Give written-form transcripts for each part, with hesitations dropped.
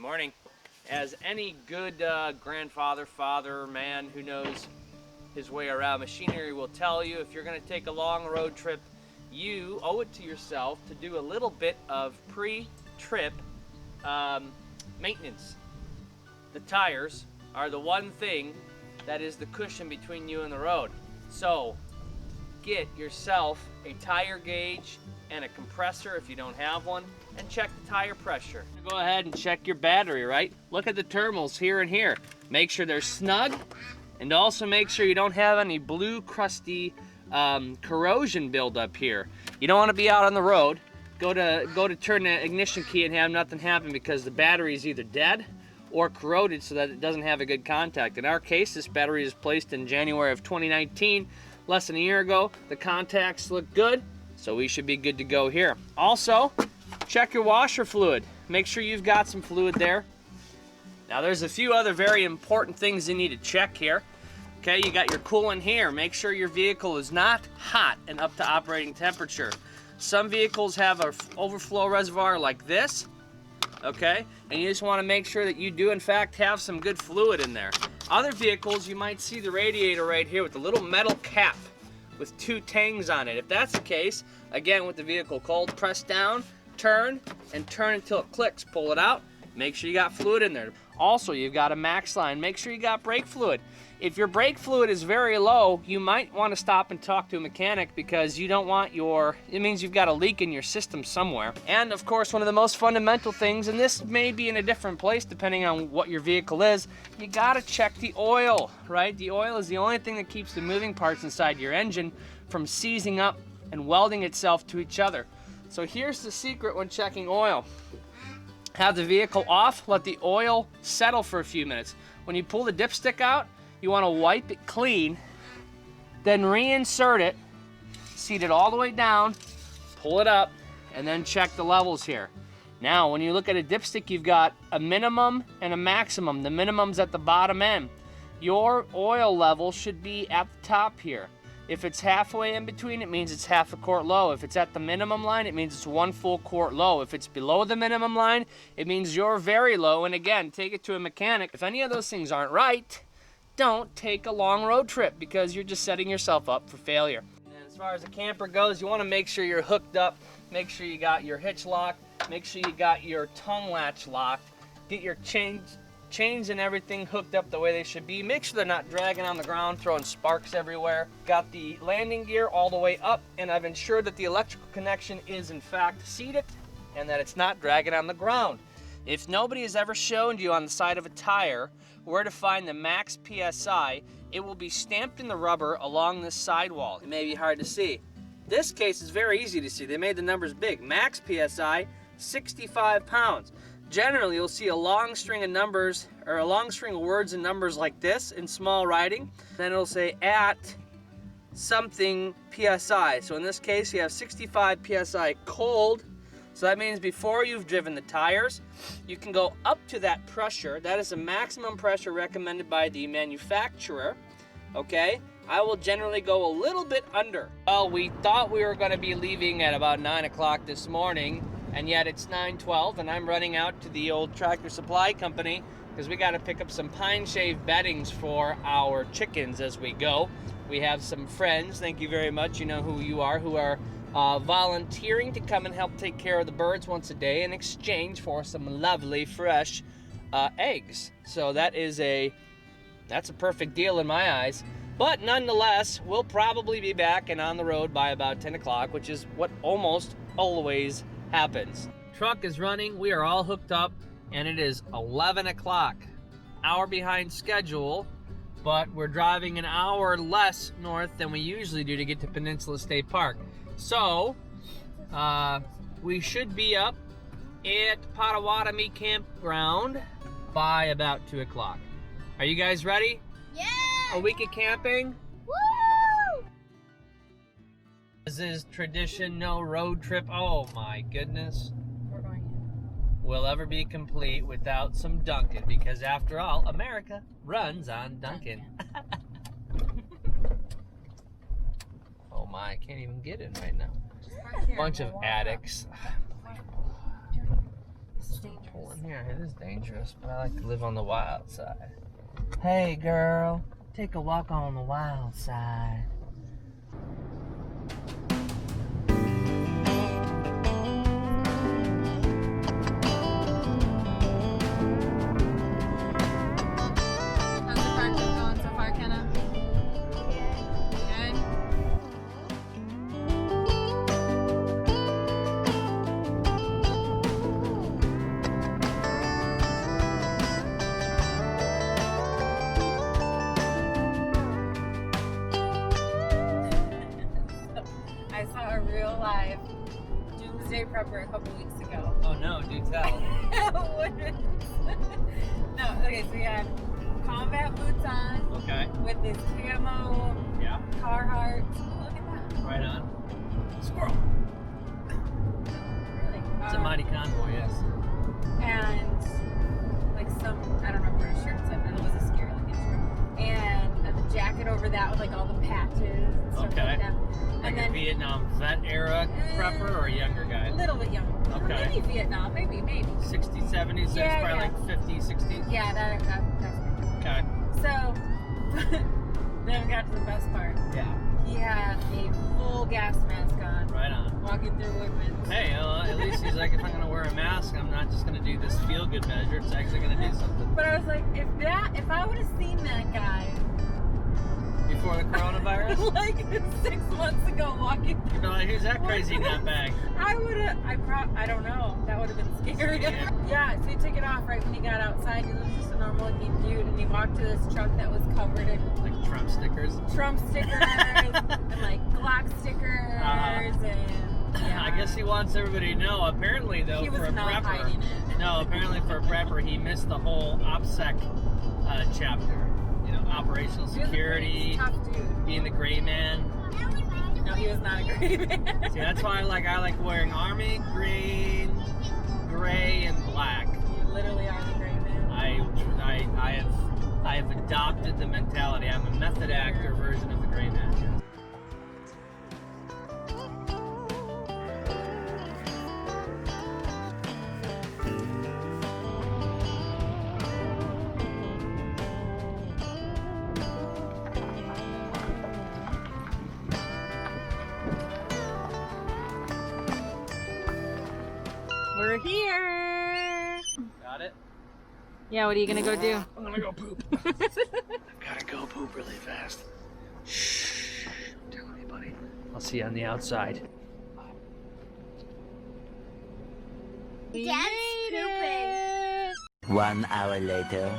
morning. As any good grandfather, father, man who knows his way around machinery will tell you, if you're going to take a long road trip, you owe it to yourself to do a little bit of pre-trip maintenance. The tires are the one thing that is the cushion between you and the road. So get yourself a tire gauge and a compressor if you don't have one, and check the tire pressure. Go ahead and check your battery, right? Look at the terminals here and here. Make sure they're snug, and also make sure you don't have any blue crusty corrosion buildup here. You don't want to be out on the road, go to turn the ignition key and have nothing happen because the battery is either dead or corroded so that it doesn't have a good contact. In our case, this battery is placed in January of 2019, less than a year ago. The contacts look good, so we should be good to go here. Also, check your washer fluid. Make sure you've got some fluid there. Now there's a few other very important things you need to check here. Okay, you got your coolant here. Make sure your vehicle is not hot and up to operating temperature. Some vehicles have an overflow reservoir like this, okay? And you just want to make sure that you do in fact have some good fluid in there. Other vehicles, you might see the radiator right here with the little metal cap with two tangs on it. If that's the case, again, with the vehicle cold, press down, turn, and turn until it clicks. Pull it out. Make sure you got fluid in there. Also, you've got a max line. Make sure you got brake fluid. If your brake fluid is very low, you might want to stop and talk to a mechanic because you don't want it means you've got a leak in your system somewhere. And of course, one of the most fundamental things, and this may be in a different place depending on what your vehicle is, you gotta check the oil, right? The oil is the only thing that keeps the moving parts inside your engine from seizing up and welding itself to each other. So here's the secret when checking oil. Have the vehicle off, let the oil settle for a few minutes. When you pull the dipstick out, you want to wipe it clean, then reinsert it, seat it all the way down, pull it up, and then check the levels here. Now, when you look at a dipstick, you've got a minimum and a maximum. The minimum's at the bottom end. Your oil level should be at the top here. If it's halfway in between, it means it's half a quart low. If it's at the minimum line, it means it's 1 full quart low. If it's below the minimum line, it means you're very low. And again, take it to a mechanic. If any of those things aren't right, don't take a long road trip because you're just setting yourself up for failure. And as far as a camper goes, you want to make sure you're hooked up. Make sure you got your hitch locked. Make sure you got your tongue latch locked. Get your chains and everything hooked up the way they should be. Make sure they're not dragging on the ground, throwing sparks everywhere. Got the landing gear all the way up, and I've ensured that the electrical connection is in fact seated and that it's not dragging on the ground. If nobody has ever shown you on the side of a tire where to find the max PSI, it will be stamped in the rubber along this sidewall. It may be hard to see. This case is very easy to see. They made the numbers big. Max PSI, 65 pounds. Generally, you'll see a long string of numbers, or a long string of words and numbers like this in small writing. Then it'll say at something PSI. So in this case, you have 65 PSI cold. So that means before you've driven the tires, you can go up to that pressure. That is the maximum pressure recommended by the manufacturer, okay? I will generally go a little bit under. Well, we thought we were gonna be leaving at about 9 o'clock this morning, and yet it's 9:12, and I'm running out to the old Tractor Supply Company because we gotta pick up some pine shave beddings for our chickens as we go. We have some friends, thank you very much, you know who you are, who are volunteering to come and help take care of the birds once a day in exchange for some lovely fresh eggs. So that's a perfect deal in my eyes. But nonetheless, we'll probably be back and on the road by about 10 o'clock, which is what almost always happens. Truck is running, we are all hooked up, and it is 11 o'clock. Hour behind schedule, but we're driving an hour less north than we usually do to get to Peninsula State Park. So, we should be up at Potawatomi campground by about 2 o'clock. Are you guys ready? Yeah! A week of camping? Woo! This is tradition, no road trip. Oh my goodness. We're going Will ever be complete without some Dunkin', because after all, America runs on Dunkin'. Oh my, I can't even get in right now. Bunch of addicts. This is dangerous. Well, in here it is dangerous, but I like to live on the wild side. Hey, girl, take a walk on the wild side. I saw a real live doomsday prepper a couple weeks ago. Oh no, do tell. No, okay, so we had combat boots on. Okay. With this camo Carhartt. Look at that. Right on. Squirrel. Really? It's a mighty convoy, yes. And like I don't remember what his shirt said, but it was a scary looking shirt. And a jacket over that with like all the patches and stuff like that. Like a Vietnam vet era prepper or a younger guy? A little bit younger. Okay. Maybe Vietnam, maybe. 60s, 70s, so it's probably like 50s, 60s? Yeah, that's okay. So, then we got to the best part. Yeah. He had a full gas mask on. Right on. Walking through Woodman's. Hey, at least he's like, if I'm going to wear a mask, I'm not just going to do this feel-good measure. It's actually going to do something. But I was like, if I would have seen that guy before the coronavirus? like 6 months ago walking through. You'd be like, who's that crazy in that bag? I don't know. That would have been scary. Yeah, so he took it off right when he got outside. He was just a normal looking dude, and he walked to this truck that was covered in like Trump stickers and like Glock stickers and yeah. I guess he wants everybody to know. Apparently though, he was for a not prepper, hiding it. No, apparently for a prepper, he missed the whole OPSEC chapter. You know, operational security, tough dude. Being the gray man. No, he was not a gray man. See, that's why I like wearing army, green, gray, and black. You literally are the gray man. I have adopted the mentality. I'm a method actor version of the gray man. We're here. Got it? Yeah, what are you gonna go do? I'm gonna go poop. I've gotta go poop really fast. Shh. Don't tell anybody. I'll see you on the outside. Dad's pooping. 1 hour later.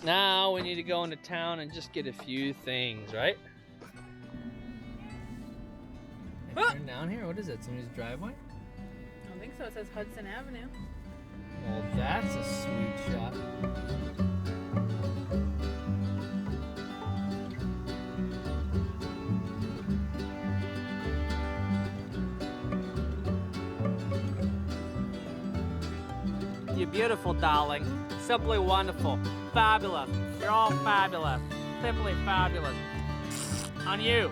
Now we need to go into town and just get a few things, right? Turn down here? What is it? Somebody's driveway? I don't think so. It says Hudson Avenue. Well, that's a sweet shot. You You're beautiful, darling. Simply wonderful. Fabulous. You're all fabulous. Simply fabulous. On you.